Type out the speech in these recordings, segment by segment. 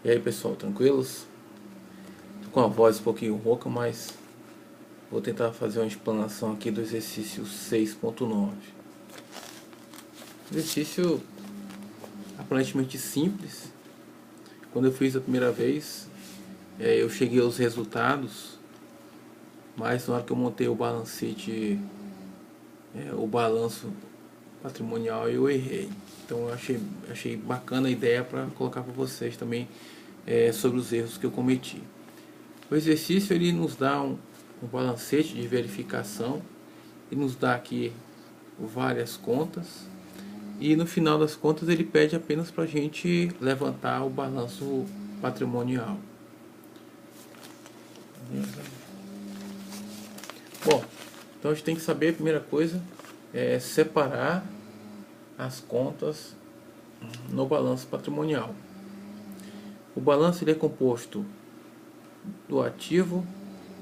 E aí pessoal, tranquilos? Tô com a voz um pouquinho rouca, mas vou tentar fazer uma explanação aqui do exercício 6.9. Exercício aparentemente simples. Quando eu fiz a primeira vez, eu cheguei aos resultados, mas na hora que eu montei o balancete, o balanço patrimonial, eu errei. Então eu achei bacana a ideia para colocar para vocês também sobre os erros que eu cometi. O exercício ele nos dá um balancete de verificação e nos dá aqui várias contas, e no final das contas ele pede apenas para a gente levantar o balanço patrimonial. Bom, então a gente tem que saber, a primeira coisa é separar as contas no balanço patrimonial. O balanço ele é composto do ativo,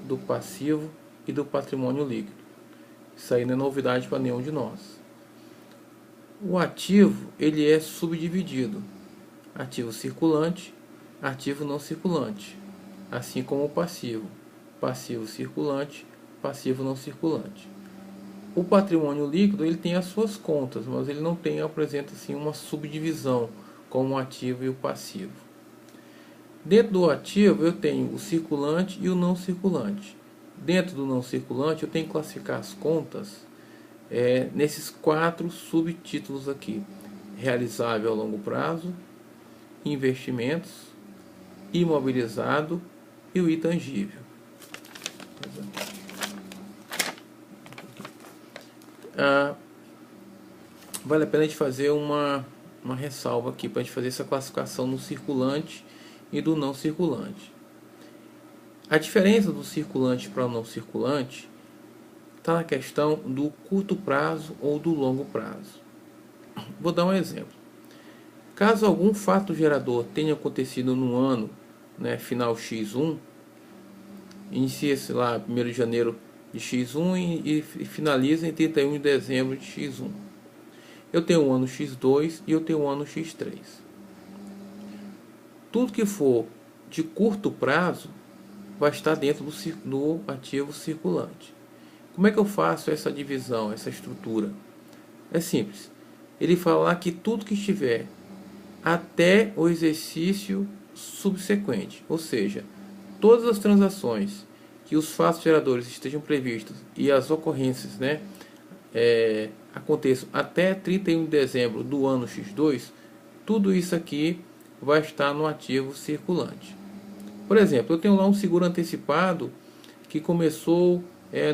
do passivo e do patrimônio líquido. Isso aí não é novidade para nenhum de nós. O ativo ele é subdividido: ativo circulante, ativo não circulante, assim como o passivo: passivo circulante, passivo não circulante. O patrimônio líquido ele tem as suas contas, mas ele não apresenta assim uma subdivisão como o ativo e o passivo. Dentro do ativo eu tenho o circulante e o não circulante. Dentro do não circulante eu tenho que classificar as contas nesses 4 subtítulos aqui: realizável a longo prazo, investimentos, imobilizado e o intangível. Vale a pena a gente fazer uma ressalva aqui para a gente fazer essa classificação no circulante e do não circulante. A diferença do circulante para o não circulante está na questão do curto prazo ou do longo prazo. Vou dar um exemplo. Caso algum fato gerador tenha acontecido no ano, final X1, inicia-se lá 1º de janeiro de X1 e finaliza em 31 de dezembro de X1. Eu tenho o ano X2 e eu tenho o ano X3. Tudo que for de curto prazo vai estar dentro do ativo circulante. Como é que eu faço essa divisão, essa estrutura? É simples. Ele fala que tudo que estiver até o exercício subsequente, ou seja, todas as transações que os fatos geradores estejam previstos e as ocorrências aconteçam até 31 de dezembro do ano X2, tudo isso aqui vai estar no ativo circulante. Por exemplo, eu tenho lá um seguro antecipado que começou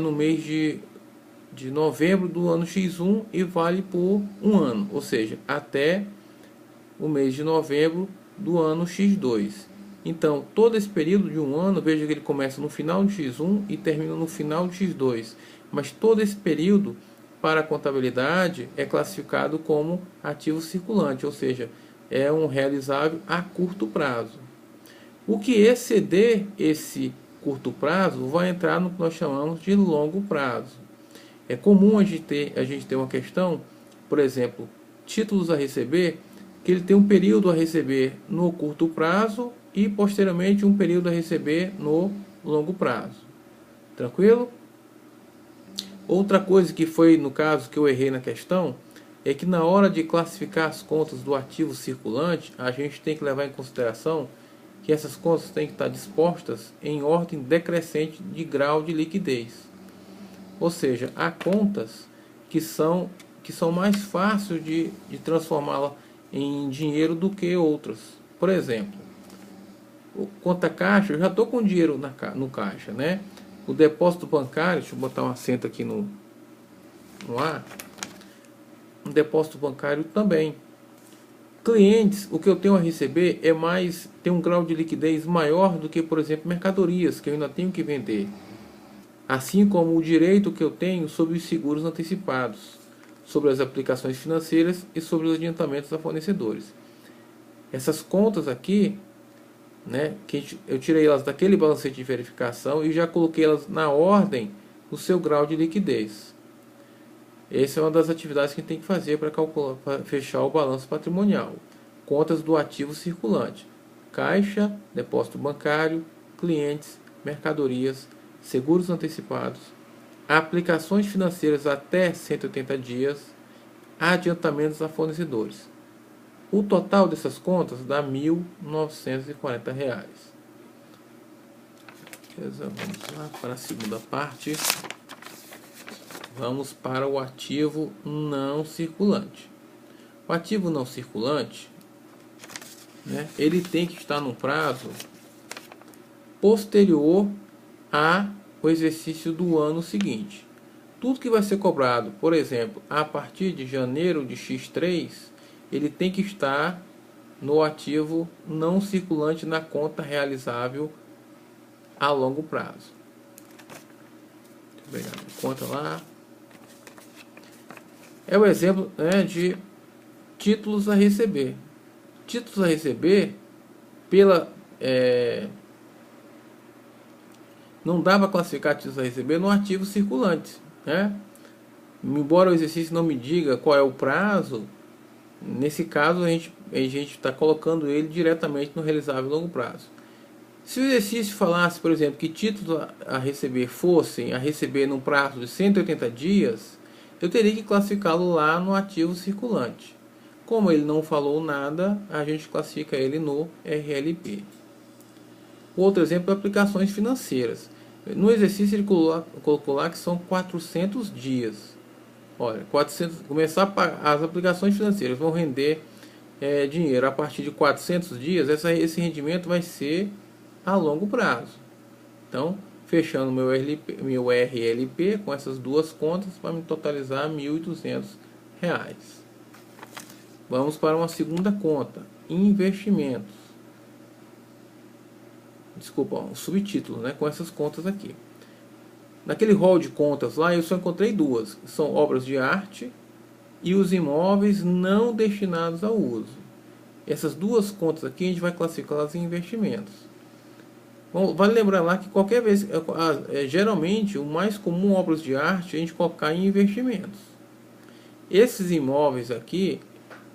no mês de novembro do ano X1 e vale por um ano, ou seja, até o mês de novembro do ano X2. Então, todo esse período de um ano, veja que ele começa no final de X1 e termina no final de X2. Mas todo esse período, para a contabilidade, é classificado como ativo circulante, ou seja, é um realizável a curto prazo. O que exceder esse curto prazo vai entrar no que nós chamamos de longo prazo. É comum a gente ter uma questão, por exemplo, títulos a receber, que ele tem um período a receber no curto prazo e posteriormente um período a receber no longo prazo. Tranquilo? Outra coisa que foi no caso que eu errei na questão é que na hora de classificar as contas do ativo circulante, a gente tem que levar em consideração que essas contas têm que estar dispostas em ordem decrescente de grau de liquidez. Ou seja, há contas que são mais fáceis de transformá-la em dinheiro do que outras. Por exemplo, conta caixa, eu já estou com dinheiro no caixa, O depósito bancário, deixa eu botar um acento aqui no ar. Um depósito bancário também. Clientes, o que eu tenho a receber tem um grau de liquidez maior do que, por exemplo, mercadorias que eu ainda tenho que vender. Assim como o direito que eu tenho sobre os seguros antecipados, sobre as aplicações financeiras e sobre os adiantamentos a fornecedores. Essas contas aqui, que eu tirei elas daquele balancete de verificação e já coloquei elas na ordem do seu grau de liquidez. Essa é uma das atividades que a gente tem que fazer para fechar o balanço patrimonial. Contas do ativo circulante. caixa, depósito bancário, clientes, mercadorias, seguros antecipados, aplicações financeiras até 180 dias, adiantamentos a fornecedores. O total dessas contas dá R$ 1.940. Vamos lá para a segunda parte. Vamos para o ativo não circulante. O ativo não circulante, né, ele tem que estar no prazo posterior ao exercício do ano seguinte. Tudo que vai ser cobrado, por exemplo, a partir de janeiro de X3, ele tem que estar no ativo não circulante na conta realizável a longo prazo. Deixa eu pegar a conta lá. É o exemplo, né, de títulos a receber. Títulos a receber não dá para classificar títulos a receber no ativo circulante, né? Embora o exercício não me diga qual é o prazo, nesse caso a gente está colocando ele diretamente no realizável a longo prazo. Se o exercício falasse, por exemplo, que títulos a receber fossem a receber num prazo de 180 dias, eu teria que classificá-lo lá no ativo circulante. Como ele não falou nada, a gente classifica ele no RLP. O outro exemplo é aplicações financeiras. No exercício ele colocou lá que são 400 dias. Olha, as aplicações financeiras vão render dinheiro a partir de 400 dias. Esse rendimento vai ser a longo prazo. Então, fechando meu RLP com essas duas contas, vai me totalizar R$ 1.200. Vamos para uma segunda conta, investimentos. Desculpa, um subtítulo, né, com essas contas aqui. Naquele rol de contas lá, eu só encontrei duas, que são obras de arte e os imóveis não destinados ao uso. Essas duas contas aqui a gente vai classificá-las em investimentos. Bom, vale lembrar lá que qualquer vez, geralmente o mais comum obras de arte é a gente colocar em investimentos. Esses imóveis aqui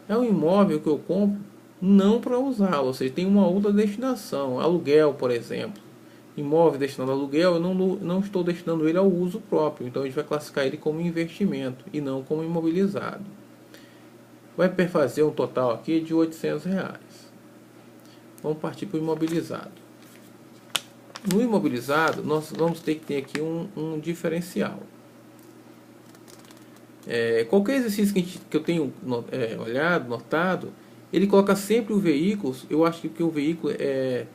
é um imóvel que eu compro não para usá-lo, ou seja, tem uma outra destinação, aluguel, por exemplo. Imóvel destinado a aluguel, eu não estou destinando ele ao uso próprio, então a gente vai classificar ele como investimento e não como imobilizado. Vai perfazer um total aqui de R$ 800. Vamos partir para o imobilizado. No imobilizado, nós vamos ter que ter aqui um diferencial. Qualquer exercício que eu tenho notado, ele coloca sempre o veículo. Eu acho que o veículo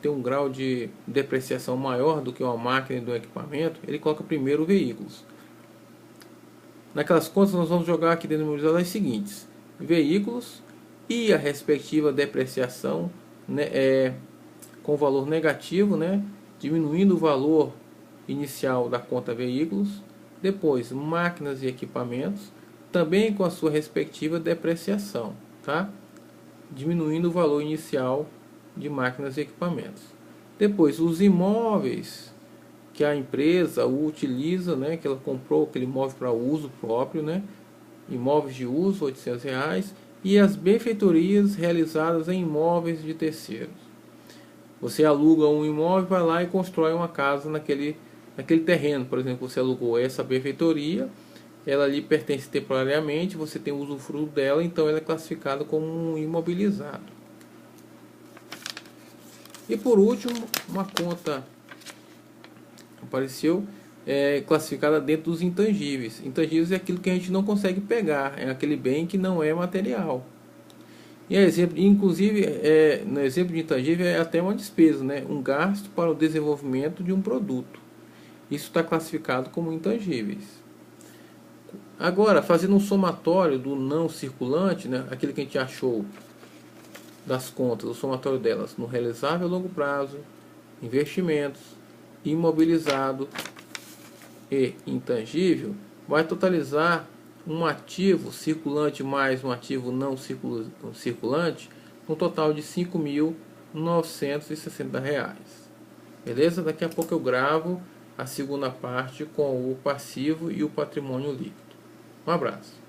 tem um grau de depreciação maior do que uma máquina e do equipamento. Ele coloca primeiro veículos. Naquelas contas nós vamos jogar aqui dentro do imobilizado as seguintes: veículos e a respectiva depreciação, né, com valor negativo, né, diminuindo o valor inicial da conta veículos. Depois máquinas e equipamentos, também com a sua respectiva depreciação, tá? Diminuindo o valor inicial de máquinas e equipamentos. Depois os imóveis que a empresa utiliza, né, que ela comprou aquele imóvel para uso próprio, né, imóveis de uso, R$ 800, e as benfeitorias realizadas em imóveis de terceiros. Você aluga um imóvel, vai lá e constrói uma casa naquele terreno. Por exemplo, você alugou essa benfeitoria, ela lhe pertence temporariamente, você tem o usufruto dela, então ela é classificada como um imobilizado. E por último, uma conta apareceu classificada dentro dos intangíveis. Intangíveis é aquilo que a gente não consegue pegar, é aquele bem que não é material. E inclusive, no exemplo de intangível é até uma despesa, né? Um gasto para o desenvolvimento de um produto. Isso está classificado como intangíveis. Agora, fazendo um somatório do não circulante, né? Aquele que a gente achou das contas, o somatório delas no realizável a longo prazo, investimentos, imobilizado e intangível, vai totalizar um ativo circulante mais um ativo não circulante, um total de R$ 5.960. Beleza? Daqui a pouco eu gravo a segunda parte com o passivo e o patrimônio líquido. Um abraço.